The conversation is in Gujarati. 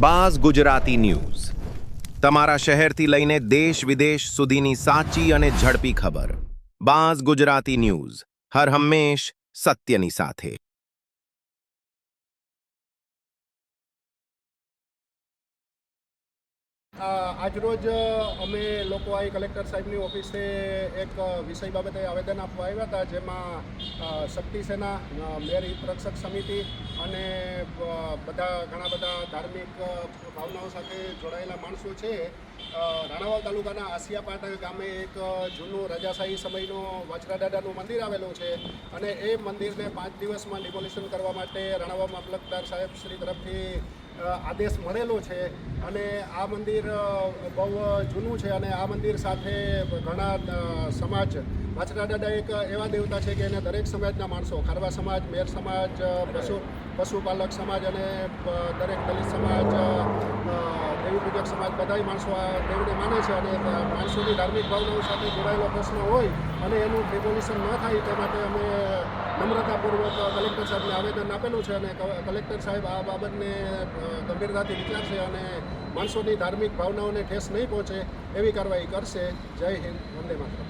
બાઝ ગુજરાતી ન્યૂઝ તમારા શહેરથી લઈને દેશ વિદેશ સુધીની સાચી અને ઝડપી ખબર. બાઝ ગુજરાતી ન્યૂઝ હર હંમેશ સત્યની સાથે. આજરોજ અમે લોકો અહીં કલેક્ટર સાહેબની ઓફિસે એક વિષય બાબતે આવેદન આપવા આવ્યા હતા, જેમાં શક્તિ સેના, મેયર હિત રક્ષક સમિતિ અને ઘણા બધા ધાર્મિક ભાવનાઓ સાથે જોડાયેલા માણસો છે. રાણાવાવ તાલુકાના આસિયાપાટ ગામે એક જૂનું રાજાશાહી સમયનો વાછરાદાદાનું મંદિર આવેલું છે અને એ મંદિરને 5 દિવસમાં ડિમોલિશન કરવા માટે રાણાવાવ મામલતદાર સાહેબ શ્રી તરફથી આદેશ મળેલો છે. અને આ મંદિર બહુ જૂનું છે અને આ મંદિર સાથે ઘણા સમાજ, વાછરાદાદા એક એવા દેવતા છે કે એને દરેક સમાજના માણસો, ખારવા સમાજ, મેર સમાજ, પશુપાલક સમાજ અને દરેક દલિત સમાજ, દેવી પૂજક સમાજ, બધા માણસો આ દેવને માને છે અને માણસોની ધાર્મિક ભાવનાઓ સાથે જોડાયેલો પ્રશ્ન હોય અને એનું ડિમોલિશન ન થાય તે માટે અમે નમ્રતાપૂર્વક કલેક્ટર સાહેબને આવેદન આપેલું છે અને કલેક્ટર સાહેબ આ બાબતને ગંભીરતાથી વિચારશે અને માણસોની ધાર્મિક ભાવનાઓને ઠેસ નહીં પહોંચે એવી કાર્યવાહી કરશે. જય હિન્દ, વંદે માતરમ.